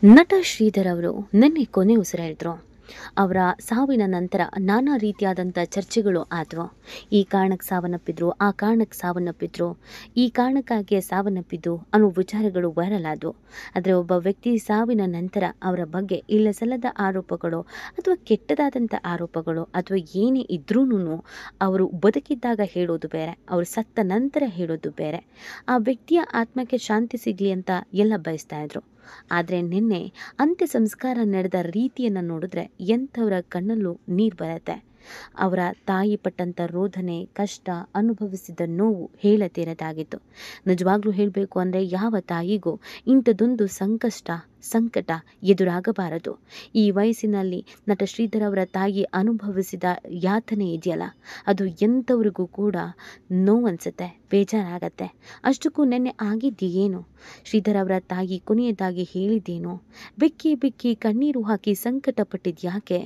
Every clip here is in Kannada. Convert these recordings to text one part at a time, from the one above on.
ನಟ ಶ್ರೀಧರ್ ಅವರು ನಿನ್ನೆ ಕೊನೆ ಉಸಿರೆಳೆದ್ರು. ಅವರ ಸಾವಿನ ನಂತರ ನಾನಾ ರೀತಿಯಾದಂಥ ಚರ್ಚೆಗಳು ಆದವು. ಈ ಕಾರಣಕ್ಕೆ ಸಾವನ್ನಪ್ಪಿದ್ರು, ಆ ಕಾರಣಕ್ಕೆ ಸಾವನ್ನಪ್ಪಿದ್ರು, ಈ ಕಾರಣಕ್ಕಾಗಿ ಸಾವನ್ನಪ್ಪಿದ್ದು ಅನ್ನೋ ವಿಚಾರಗಳು ವೈರಲ್ ಆದವು. ಆದರೆ ಒಬ್ಬ ವ್ಯಕ್ತಿ ಸಾವಿನ ನಂತರ ಅವರ ಬಗ್ಗೆ ಇಲ್ಲಸಲ್ಲದ ಆರೋಪಗಳು ಅಥವಾ ಕೆಟ್ಟದಾದಂಥ ಆರೋಪಗಳು ಅಥವಾ ಏನೇ ಇದ್ರೂ ಅವರು ಬದುಕಿದ್ದಾಗ ಹೇಳೋದು ಬೇರೆ, ಅವರು ಸತ್ತ ನಂತರ ಹೇಳೋದು ಬೇರೆ. ಆ ವ್ಯಕ್ತಿಯ ಆತ್ಮಕ್ಕೆ ಶಾಂತಿ ಸಿಗಲಿ ಅಂತ ಎಲ್ಲ ಬಯಸ್ತಾ ಇದ್ರು. ಆದರೆ ನಿನ್ನೆ ಅಂತ್ಯ ಸಂಸ್ಕಾರ ನಡೆದ ರೀತಿಯನ್ನು ನೋಡಿದ್ರೆ ಎಂಥವರ ಕಣ್ಣಲ್ಲೂ ನೀರು ಬರುತ್ತೆ. ಅವರ ತಾಯಿ ಪಟ್ಟಂಥ ರೋದನೆ, ಕಷ್ಟ, ಅನುಭವಿಸಿದ ನೋವು ಹೇಳತೀರದಾಗಿತ್ತು. ನಿಜವಾಗ್ಲೂ ಹೇಳಬೇಕು ಅಂದರೆ ಯಾವ ತಾಯಿಗೂ ಇಂಥದ್ದೊಂದು ಸಂಕಟ ಎದುರಾಗಬಾರದು. ಈ ವಯಸ್ಸಿನಲ್ಲಿ ನಟ ಶ್ರೀಧರ್ ಅವರ ತಾಯಿ ಅನುಭವಿಸಿದ ಯಾತನೆ ಇದೆಯಲ್ಲ, ಅದು ಎಂಥವ್ರಿಗೂ ಕೂಡ ನೋವನ್ಸುತ್ತೆ, ಬೇಜಾರಾಗತ್ತೆ. ಅಷ್ಟಕ್ಕೂ ನೆನ್ನೆ ಆಗಿದ್ದೇನು? ಶ್ರೀಧರ್ ಅವರ ತಾಯಿ ಕೊನೆಯದಾಗಿ ಹೇಳಿದ್ದೇನು? ಬೆಕ್ಕಿ ಬೆಕ್ಕಿ ಕಣ್ಣೀರು ಹಾಕಿ ಸಂಕಟ ಪಟ್ಟಿದ್ಯಾಕೆ?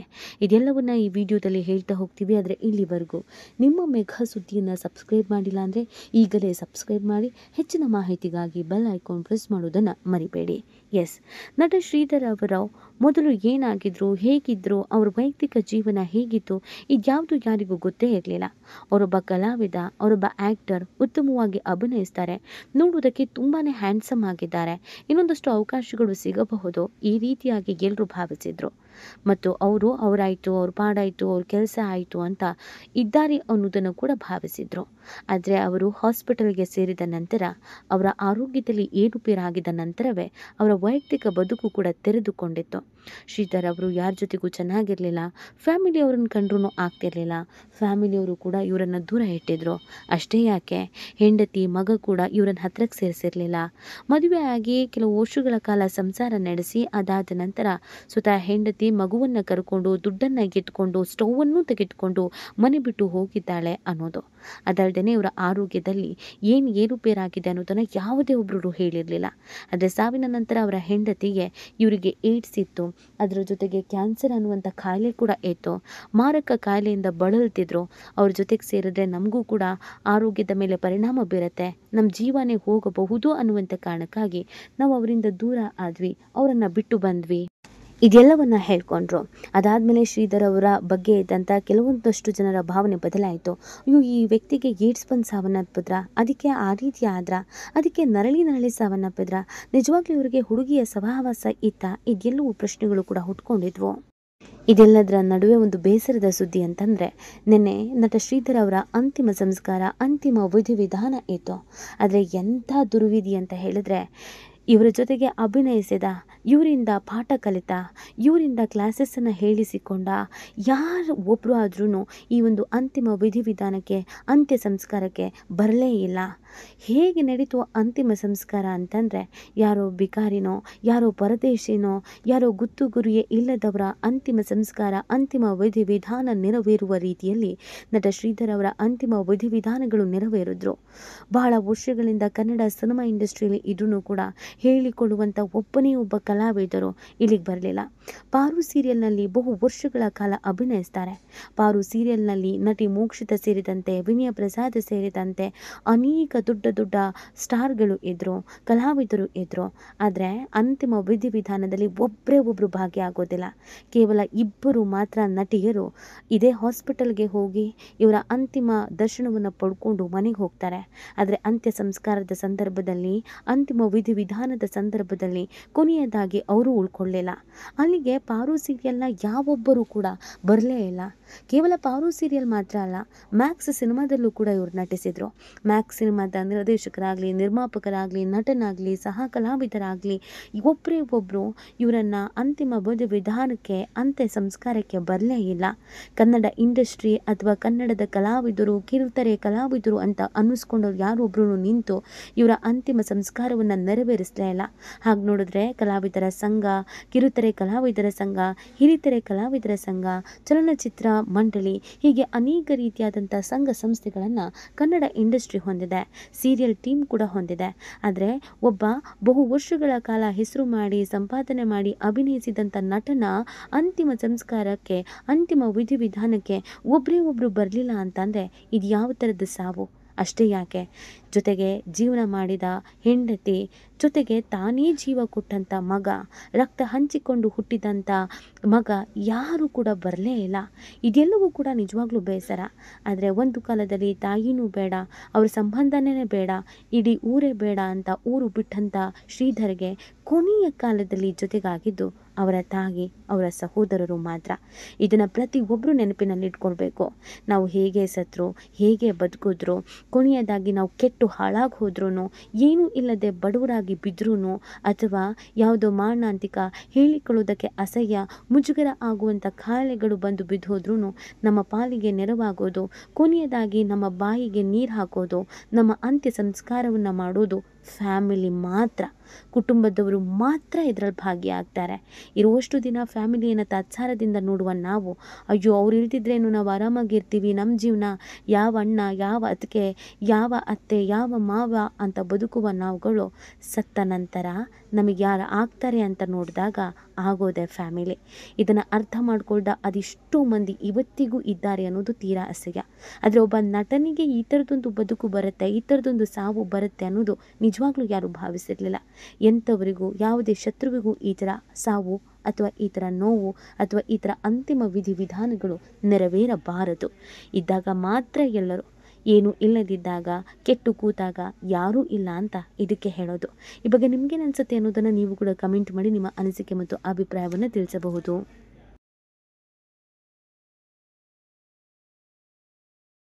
ಇದೆಲ್ಲವನ್ನ ಈ ವಿಡಿಯೋದಲ್ಲಿ ಹೇಳ್ತಾ ಹೋಗ್ತೀವಿ. ಆದರೆ ಇಲ್ಲಿವರೆಗೂ ನಿಮ್ಮ ಮೆಘಾ ಸುದ್ದಿಯನ್ನು ಸಬ್ಸ್ಕ್ರೈಬ್ ಮಾಡಿಲ್ಲ ಅಂದರೆ ಈಗಲೇ ಸಬ್ಸ್ಕ್ರೈಬ್ ಮಾಡಿ. ಹೆಚ್ಚಿನ ಮಾಹಿತಿಗಾಗಿ ಬೆಲ್ ಐಕಾನ್ ಪ್ರೆಸ್ ಮಾಡೋದನ್ನು ಮರಿಬೇಡಿ. ಎಸ್, ನಟ ಶ್ರೀಧರ್ ಅವರು ಮೊದಲು ಏನಾಗಿದ್ರು, ಹೇಗಿದ್ರು, ಅವ್ರ ವೈಯಕ್ತಿಕ ಜೀವನ ಹೇಗಿತ್ತು, ಇದ್ಯಾವುದು ಯಾರಿಗೂ ಗೊತ್ತೇ ಇರಲಿಲ್ಲ. ಅವರೊಬ್ಬ ಕಲಾವಿದ, ಅವರೊಬ್ಬ ಆ್ಯಕ್ಟರ್, ಉತ್ತಮವಾಗಿ ಅಭಿನಯಿಸ್ತಾರೆ, ನೋಡುವುದಕ್ಕೆ ತುಂಬಾ ಹ್ಯಾಂಡ್ಸಮ್ ಆಗಿದ್ದಾರೆ, ಇನ್ನೊಂದಷ್ಟು ಅವಕಾಶಗಳು ಸಿಗಬಹುದು, ಈ ರೀತಿಯಾಗಿ ಎಲ್ಲರೂ ಭಾವಿಸಿದ್ರು. ಮತ್ತು ಅವರಾಯಿತು, ಅವ್ರ ಪಾಡಾಯಿತು, ಅವ್ರ ಕೆಲಸ ಆಯಿತು ಅಂತ ಇದ್ದಾರೆ ಅನ್ನೋದನ್ನು ಕೂಡ ಭಾವಿಸಿದ್ರು. ಆದರೆ ಅವರು ಹಾಸ್ಪಿಟಲ್ಗೆ ಸೇರಿದ ನಂತರ ಅವರ ಆರೋಗ್ಯದಲ್ಲಿ ಏರುಪೇರಾಗಿದ್ದ ನಂತರವೇ ಅವರ ವೈಯಕ್ತಿಕ ಬದುಕು ಕೂಡ ತೆರೆದುಕೊಂಡಿತ್ತು. ಶ್ರೀಧರ್ ಅವರು ಯಾರ ಜೊತೆಗೂ ಚೆನ್ನಾಗಿರಲಿಲ್ಲ, ಫ್ಯಾಮಿಲಿ ಅವ್ರನ್ನ ಕಂಡ್ರೂ ಆಗ್ತಿರ್ಲಿಲ್ಲ, ಫ್ಯಾಮಿಲಿಯವರು ಕೂಡ ಇವರನ್ನು ದೂರ ಇಟ್ಟಿದ್ರು. ಅಷ್ಟೇ ಯಾಕೆ, ಹೆಂಡತಿ ಮಗ ಕೂಡ ಇವರನ್ನ ಹತ್ರಕ್ಕೆ ಸೇರಿಸಿರಲಿಲ್ಲ. ಮದುವೆ ಆಗಿ ಕೆಲವು ವರ್ಷಗಳ ಕಾಲ ಸಂಸಾರ ನಡೆಸಿ ಅದಾದ ನಂತರ ಸ್ವತಃ ಹೆಂಡತಿ ಮಗುವನ್ನು ಕರ್ಕೊಂಡು ದುಡ್ಡನ್ನು ಎತ್ಕೊಂಡು ಸ್ಟೌವನ್ನು ತೆಗೆದುಕೊಂಡು ಮನೆ ಬಿಟ್ಟು ಹೋಗಿದ್ದಾಳೆ ಅನ್ನೋದು. ಅದಲ್ಲದೆ ಇವರ ಆರೋಗ್ಯದಲ್ಲಿ ಏನು ಏರುಪೇರಾಗಿದೆ ಅನ್ನೋದನ್ನು ಯಾವುದೇ ಒಬ್ಬರು ಹೇಳಿರಲಿಲ್ಲ. ಆದರೆ ಸಾವಿನ ನಂತರ ಅವರ ಹೆಂಡತಿಗೆ ಇವರಿಗೆ ಏಡ್ಸ್ ಇತ್ತು, ಅದರ ಜೊತೆಗೆ ಕ್ಯಾನ್ಸರ್ ಅನ್ನುವಂಥ ಕಾಯಿಲೆ ಕೂಡ ಇತ್ತು, ಮಾರಕ ಕಾಯಿಲೆಯಿಂದ ಬಳಲ್ತಿದ್ರು. ಅವ್ರ ಜೊತೆಗೆ ಸೇರಿದ್ರೆ ನಮಗೂ ಕೂಡ ಆರೋಗ್ಯದ ಮೇಲೆ ಪರಿಣಾಮ ಬೀರುತ್ತೆ, ನಮ್ಮ ಜೀವನೇ ಹೋಗಬಹುದು ಅನ್ನುವಂಥ ಕಾರಣಕ್ಕಾಗಿ ನಾವು ಅವರಿಂದ ದೂರ ಆದ್ವಿ, ಅವರನ್ನು ಬಿಟ್ಟು ಬಂದ್ವಿ, ಇದೆಲ್ಲವನ್ನ ಹೇಳ್ಕೊಂಡ್ರು. ಅದಾದಮೇಲೆ ಶ್ರೀಧರ್ ಅವರ ಬಗ್ಗೆ ಇದ್ದಂಥ ಕೆಲವೊಂದಷ್ಟು ಜನರ ಭಾವನೆ ಬದಲಾಯಿತು. ಅಯ್ಯೋ, ಈ ವ್ಯಕ್ತಿಗೆ ಏಡ್ಸ್ ಬಂದು ಸಾವನ್ನಪ್ಪಿದ್ರ, ಅದಕ್ಕೆ ಆ ರೀತಿ ಆದ್ರ, ಅದಕ್ಕೆ ನರಳಿ ಸಾವನ್ನಪ್ಪಿದ್ರ, ನಿಜವಾಗ್ಲೂ ಇವರಿಗೆ ಹುಡುಗಿಯ ಸಹವಾಸ ಇತ್ತ, ಇದೆಲ್ಲವೂ ಪ್ರಶ್ನೆಗಳು ಕೂಡ ಹುಟ್ಕೊಂಡಿದ್ವು. ಇದೆಲ್ಲದರ ನಡುವೆ ಒಂದು ಬೇಸರದ ಸುದ್ದಿ ಅಂತಂದರೆ, ನಿನ್ನೆ ನಟ ಶ್ರೀಧರ್ ಅವರ ಅಂತಿಮ ಸಂಸ್ಕಾರ, ಅಂತಿಮ ವಿಧಿವಿಧಾನ ಇತ್ತು. ಆದರೆ ಎಂಥ ದುರ್ವಿಧಿ ಅಂತ ಹೇಳಿದ್ರೆ, ಇವರ ಜೊತೆಗೆ ಅಭಿನಯಿಸಿದ, ಇವರಿಂದ ಪಾಠ ಕಲಿತ, ಇವರಿಂದ ಕ್ಲಾಸಸ್ಸನ್ನು ಹೇಳಿಸಿಕೊಂಡ ಯಾರು ಒಬ್ಬರು ಆದ್ರೂ ಈ ಒಂದು ಅಂತಿಮ ವಿಧಿವಿಧಾನಕ್ಕೆ, ಅಂತ್ಯ ಸಂಸ್ಕಾರಕ್ಕೆ ಬರಲೇ ಇಲ್ಲ. ಹೇಗೆ ನಡೀತು ಅಂತಿಮ ಸಂಸ್ಕಾರ ಅಂತಂದರೆ, ಯಾರೋ ಬಿಕಾರಿನೋ, ಯಾರೋ ಪರದೇಶಿನೋ, ಯಾರೋ ಗುತ್ತು ಗುರಿಯೇ ಇಲ್ಲದವರ ಅಂತಿಮ ಸಂಸ್ಕಾರ, ಅಂತಿಮ ವಿಧಿವಿಧಾನ ನೆರವೇರುವ ರೀತಿಯಲ್ಲಿ ನಟ ಶ್ರೀಧರ್ ಅವರ ಅಂತಿಮ ವಿಧಿವಿಧಾನಗಳು ನೆರವೇರಿದ್ರು. ಬಹಳ ವರ್ಷಗಳಿಂದ ಕನ್ನಡ ಸಿನಿಮಾ ಇಂಡಸ್ಟ್ರಿಯಲ್ಲಿ ಇದ್ರೂ ಕೂಡ ಹೇಳಿಕೊಳ್ಳುವಂಥ ಒಬ್ಬನೇ ಒಬ್ಬ ಕಲಾವಿದರು ಇಲ್ಲಿಗೆ ಬರಲಿಲ್ಲ. ಪಾರು ಸೀರಿಯಲ್ನಲ್ಲಿ ಬಹು ವರ್ಷಗಳ ಕಾಲ ಅಭಿನಯಿಸ್ತಾರೆ. ಪಾರು ಸೀರಿಯಲ್ನಲ್ಲಿ ನಟಿ ಮೋಕ್ಷಿತಾ ಸೇರಿದಂತೆ, ವಿನಯ ಪ್ರಸಾದ್ ಸೇರಿದಂತೆ ಅನೇಕ ದೊಡ್ಡ ಸ್ಟಾರ್ಗಳು ಇದ್ದರು, ಕಲಾವಿದರು ಇದ್ದರು. ಆದರೆ ಅಂತಿಮ ವಿಧಿವಿಧಾನದಲ್ಲಿ ಒಬ್ಬರು ಭಾಗಿಯಾಗೋದಿಲ್ಲ. ಕೇವಲ ಇಬ್ಬರು ಮಾತ್ರ ನಟಿಯರು ಇದೇ ಹಾಸ್ಪಿಟಲ್ಗೆ ಹೋಗಿ ಇವರ ಅಂತಿಮ ದರ್ಶನವನ್ನು ಪಡ್ಕೊಂಡು ಮನೆಗೆ ಹೋಗ್ತಾರೆ. ಆದರೆ ಅಂತ್ಯ ಸಂಸ್ಕಾರದ ಸಂದರ್ಭದಲ್ಲಿ, ಅಂತಿಮ ವಿಧಿವಿಧಾನದ ಸಂದರ್ಭದಲ್ಲಿ ಕೊನೆಯದಾಗಿ ಅವರು ಉಳ್ಕೊಳ್ಳಿಲ್ಲ. ಅಲ್ಲಿಗೆ ಪಾರು ಸೀರಿಯಲ್ನ ಯಾವೊಬ್ಬರು ಕೂಡ ಬರಲೇ ಇಲ್ಲ. ಕೇವಲ ಪಾರು ಸೀರಿಯಲ್ ಮಾತ್ರ ಅಲ್ಲ, ಮ್ಯಾಕ್ಸ್ ಸಿನಿಮಾದಲ್ಲೂ ಕೂಡ ಇವರು ನಟಿಸಿದರು. ಮ್ಯಾಕ್ಸ್ ಸಿನಿಮಾದ ನಿರ್ದೇಶಕರಾಗಲಿ, ನಿರ್ಮಾಪಕರಾಗಲಿ, ನಟನಾಗಲಿ, ಸಹ ಕಲಾವಿದರಾಗಲಿ ಒಬ್ಬರು ಇವರನ್ನು ಅಂತಿಮ ವಿಧಿವಿಧಾನಕ್ಕೆ, ಅಂತ್ಯ ಸಂಸ್ಕಾರಕ್ಕೆ ಬರಲೇ ಇಲ್ಲ. ಕನ್ನಡ ಇಂಡಸ್ಟ್ರಿ ಅಥವಾ ಕನ್ನಡದ ಕಲಾವಿದರು, ಕಿರುತೆರೆ ಕಲಾವಿದರು ಅಂತ ಅನ್ನಿಸ್ಕೊಂಡವ್ರು ಯಾರೊಬ್ಬರು ನಿಂತು ಇವರ ಅಂತಿಮ ಸಂಸ್ಕಾರವನ್ನು ನೆರವೇರಿಸಲೇ ಇಲ್ಲ. ಹಾಗೆ ನೋಡಿದ್ರೆ ಕಲಾವಿದರ ಸಂಘ, ಕಿರುತೆರೆ ಕಲಾವಿದರ ಸಂಘ, ಹಿರಿತೆರೆ ಕಲಾವಿದರ ಸಂಘ, ಚಲನಚಿತ್ರ ಮಂಡಳಿ, ಹೀಗೆ ಅನೇಕ ರೀತಿಯಾದಂಥ ಸಂಘ ಸಂಸ್ಥೆಗಳನ್ನು ಕನ್ನಡ ಇಂಡಸ್ಟ್ರಿ ಹೊಂದಿದೆ, ಸೀರಿಯಲ್ ಟೀಮ್ ಕೂಡ ಹೊಂದಿದೆ. ಆದರೆ ಒಬ್ಬ ಬಹು ವರ್ಷಗಳ ಕಾಲ ಹೆಸರು ಮಾಡಿ, ಸಂಪಾದನೆ ಮಾಡಿ ಅಭಿನಯಿಸಿದಂಥ ನಟನ ಅಂತಿಮ ಸಂಸ್ಕಾರಕ್ಕೆ, ಅಂತಿಮ ವಿಧಿವಿಧಾನಕ್ಕೆ ಒಬ್ಬರು ಬರಲಿಲ್ಲ ಅಂತಂದರೆ ಇದು ಯಾವ ಥರದ ಸಾವು? ಅಷ್ಟೇ ಯಾಕೆ, ಜೊತೆಗೆ ಜೀವನ ಮಾಡಿದ ಹೆಂಡತಿ, ಜೊತೆಗೆ ತಾನೇ ಜೀವ ಕೊಟ್ಟಂಥ ಮಗ, ರಕ್ತ ಹಂಚಿಕೊಂಡು ಹುಟ್ಟಿದಂಥ ಮಗ ಯಾರೂ ಕೂಡ ಬರಲೇ ಇಲ್ಲ. ಇದೆಲ್ಲವೂ ಕೂಡ ನಿಜವಾಗ್ಲೂ ಬೇಸರ. ಆದರೆ ಒಂದು ಕಾಲದಲ್ಲಿ ತಾಯಿನೂ ಬೇಡ, ಅವ್ರ ಸಂಬಂಧನೇ ಬೇಡ, ಇಡೀ ಊರೇ ಬೇಡ ಅಂತ ಊರು ಬಿಟ್ಟಂಥ ಶ್ರೀಧರ್ಗೆ ಕೊನೆಯ ಕಾಲದಲ್ಲಿ ಜೊತೆಗಾಗಿದ್ದು ಅವರ ತಾಯಿ, ಅವರ ಸಹೋದರರು ಮಾತ್ರ. ಇದನ್ನು ಪ್ರತಿಯೊಬ್ಬರು ನೆನಪಿನಲ್ಲಿ ಇಟ್ಕೊಳ್ಬೇಕು. ನಾವು ಹೇಗೆ ಸತ್ರು, ಹೇಗೆ ಬದುಕಿದ್ರು, ಕೊನೆಯದಾಗಿ ನಾವು ಕೆಟ್ಟು ಹಾಳಾಗಿ ಹೋದ್ರೂ, ಏನೂ ಇಲ್ಲದೆ ಬಡವರಾಗಿ ಬಿದ್ರೂ, ಅಥವಾ ಯಾವುದೋ ಮಾರಣಾಂತಿಕ ಹೇಳಿಕೊಳ್ಳೋದಕ್ಕೆ ಅಸಹ್ಯ ಮುಜುಗರ ಆಗುವಂಥ ಕಾಯಿಲೆಗಳು ಬಂದು ಬಿದ್ದು ಹೋದ್ರೂ ನಮ್ಮ ಪಾಲಿಗೆ ನೆರವಾಗೋದು, ಕೊನೆಯದಾಗಿ ನಮ್ಮ ಬಾಯಿಗೆ ನೀರು ಹಾಕೋದು, ನಮ್ಮ ಅಂತ್ಯ ಸಂಸ್ಕಾರವನ್ನು ಮಾಡೋದು ಫ್ಯಾಮಿಲಿ ಮಾತ್ರ. ಕುಟುಂಬದವರು ಮಾತ್ರ ಇದರಲ್ಲಿ ಭಾಗಿಯಾಗ್ತಾರೆ. ಇರುವಷ್ಟು ದಿನ ಫ್ಯಾಮಿಲಿಯನ್ನು ತಾತ್ಸಾರದಿಂದ ನೋಡುವ ನಾವು, ಅಯ್ಯೋ ಅವ್ರು ಇಲ್ದಿದ್ರೇನು ನಾವು ಆರಾಮಾಗಿರ್ತೀವಿ, ನಮ್ಮ ಜೀವನ ಯಾವ ಅಣ್ಣ, ಯಾವ ಅತ್ತಿಗೆ, ಯಾವ ಅತ್ತೆ, ಯಾವ ಮಾವ ಅಂತ ಬದುಕುವ ನಾವುಗಳು ಸತ್ತ ನಂತರ ನಮಗೆ ಯಾರು ಆಗ್ತಾರೆ ಅಂತ ನೋಡಿದಾಗ ಆಗೋದೆ ಫ್ಯಾಮಿಲಿ. ಇದನ್ನು ಅರ್ಥ ಮಾಡ್ಕೊಳ್ದ ಅದೆಷ್ಟೋ ಮಂದಿ ಇವತ್ತಿಗೂ ಇದ್ದಾರೆ ಅನ್ನೋದು ತೀರಾ ಅಸಹ್ಯ. ಆದರೆ ಒಬ್ಬ ನಟನಿಗೆ ಈ ಥರದೊಂದು ಬದುಕು ಬರುತ್ತೆ, ಈ ಥರದೊಂದು ಸಾವು ಬರುತ್ತೆ ಅನ್ನೋದು ನಿಜವಾಗ್ಲೂ ಯಾರೂ ಭಾವಿಸಿರಲಿಲ್ಲ. ಎಂಥವರಿಗೂ, ಯಾವುದೇ ಶತ್ರುವಿಗೂ ಈ ಥರ ಸಾವು ಅಥವಾ ಈ ಥರ ನೋವು ಅಥವಾ ಈ ಥರ ಅಂತಿಮ ವಿಧಿವಿಧಾನಗಳು ನೆರವೇರಬಾರದು. ಇದ್ದಾಗ ಮಾತ್ರ ಎಲ್ಲರೂ, ಏನು ಇಲ್ಲದಿದ್ದಾಗ, ಕೆಟ್ಟು ಕೂತಾಗ ಯಾರೂ ಇಲ್ಲ ಅಂತ ಇದಕ್ಕೆ ಹೇಳೋದು. ಈ ಬಗ್ಗೆ ನಿಮಗೇನು ಅನಿಸುತ್ತೆ ಅನ್ನೋದನ್ನು ನೀವು ಕೂಡ ಕಮೆಂಟ್ ಮಾಡಿ ನಿಮ್ಮ ಅನಿಸಿಕೆ ಮತ್ತು ಅಭಿಪ್ರಾಯವನ್ನು ತಿಳಿಸಬಹುದು.